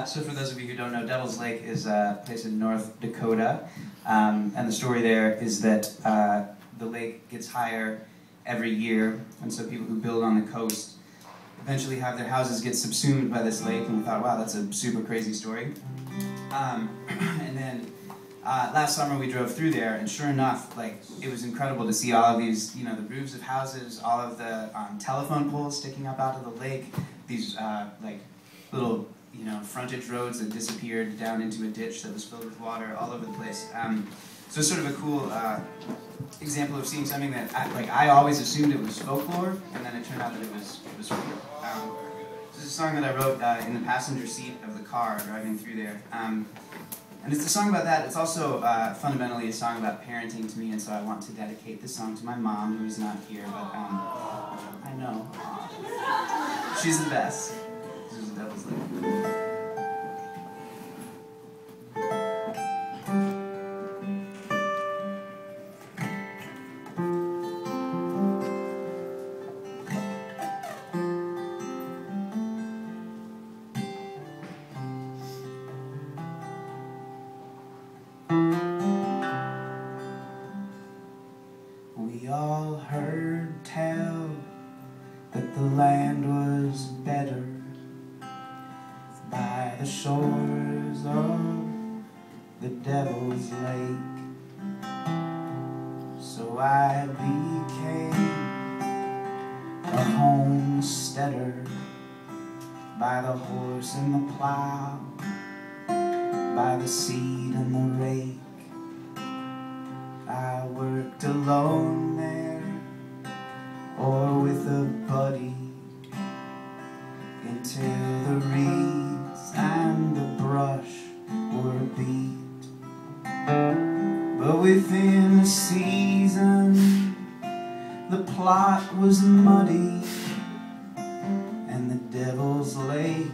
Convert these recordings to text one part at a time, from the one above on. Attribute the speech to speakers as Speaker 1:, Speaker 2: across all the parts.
Speaker 1: So for those of you who don't know, Devil's Lake is a place in North Dakota, and the story there is that the lake gets higher every year, and so people who build on the coast eventually have their houses get subsumed by this lake, and we thought, wow, that's a super crazy story. And then last summer we drove through there, and sure enough, like, it was incredible to see all of these, you know, the roofs of houses, all of the telephone poles sticking up out of the lake, these like little, you know, frontage roads that disappeared down into a ditch that was filled with water all over the place. So it's sort of a cool example of seeing something that I always assumed it was folklore, and then it turned out that it was real. This is a song that I wrote in the passenger seat of the car driving through there. And it's a song about that. It's also fundamentally a song about parenting to me, and so I want to dedicate this song to my mom, who is not here, but I know. She's the best. This is Devil's Lake. We all heard tell that the land was better by the shores of the Devil's Lake. So I became a homesteader by the horse and the plow, by the seed and the rake. I worked alone there, or with a buddy, until the reeds and the brush were beat. But within a season, the plot was muddy, and the Devil's Lake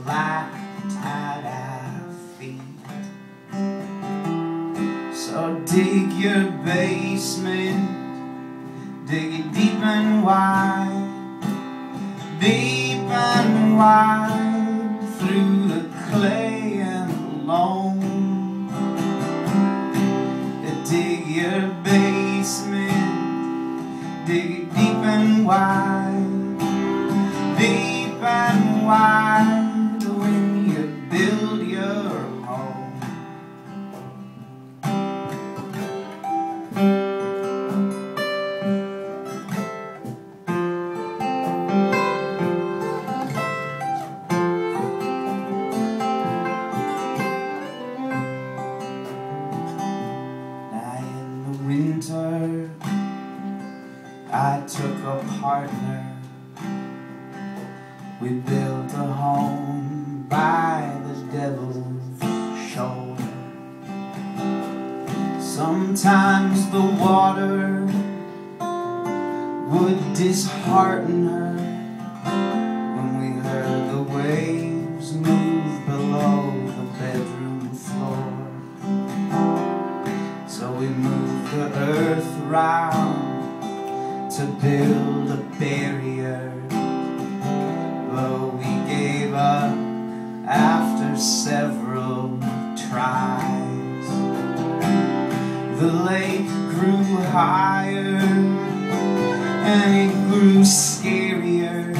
Speaker 1: lacked at our feet. So dig your basement, dig it deep and wide, deep and wide, through the clay and the loam. Dig your basement, dig it deep and wide, deep and wide, when you build your home. Winter, I took a partner. We built a home by the Devil's shoulder. Sometimes the water would dishearten her when we heard the waves move below the bedroom floor. So we moved the earth round to build a barrier, but we gave up after several tries. The lake grew higher and it grew scarier,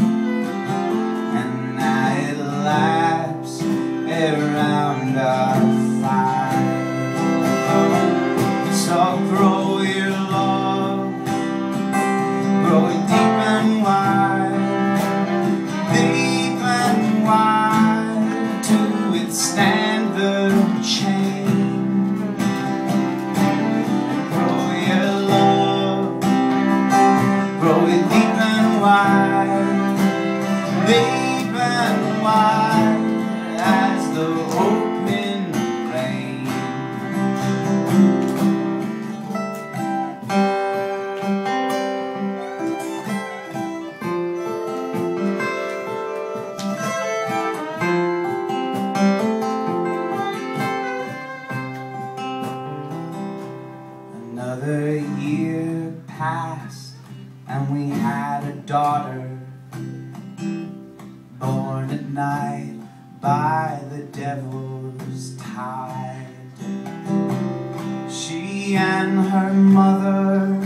Speaker 1: and night lapsed around our fire. So grow your love, grow it deep and wide, deep and wide, to withstand the change. Grow your love, grow it deep and wide, deep and wide, as the open rain. Another year passed, and we had a daughter, born at night by the devil's tide. She and her mother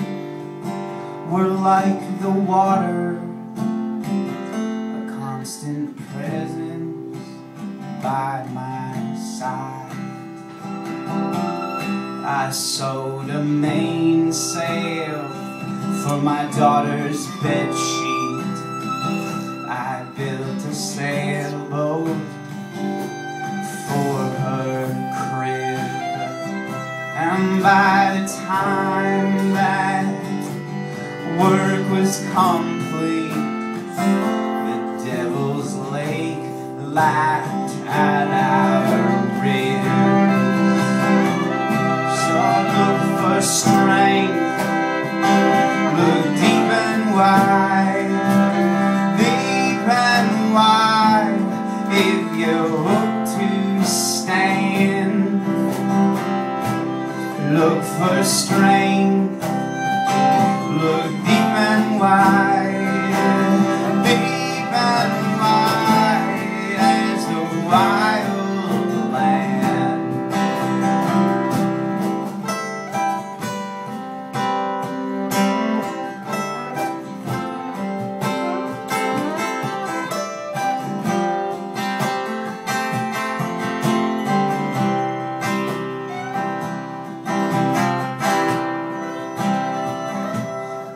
Speaker 1: were like the water, a constant presence by my side. I sewed a mainsail for my daughter's bedsheet. I built a sailboat for her crib. And by the time that work was complete, the Devil's Lake laughed at our ribs. So look for strength, look deep and wide, deep and wide, if you hope to stand. Look for strength, look deep and wide, deep and wide as the wild land.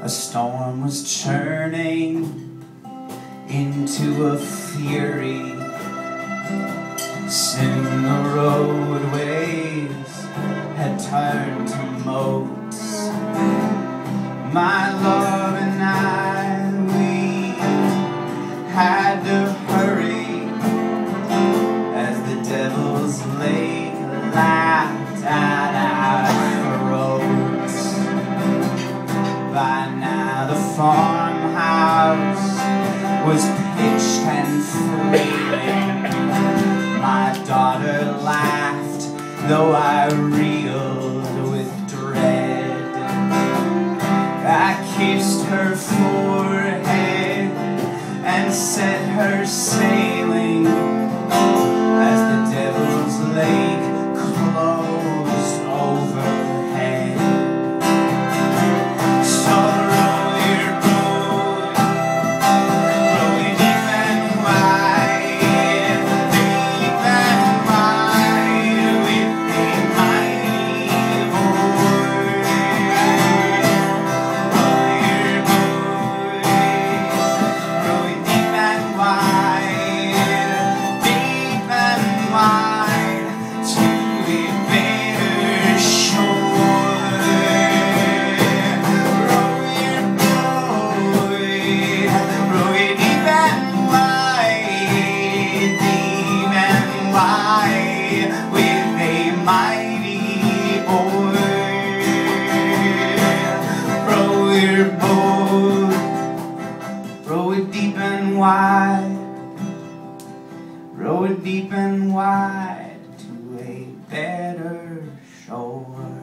Speaker 1: A storm was churning into a fury. Soon the roadways had turned to moats. My love and I, we had to hurry as the Devil's Lake laughed at our throats. By now the farmhouse was pitched and flaming. My daughter laughed, though I reeled with dread. I kissed her forehead and set her sailing as the Devil's Lake closed overhead. So row your boat, row it deep and wide, deep and wide, with a mighty oar. Row your boat, row it deep and wide, to a better shore. Row your boat, row it deep and wide, with a mighty oar. Row your boat, row it deep and wide, row it deep and wide to a better shore.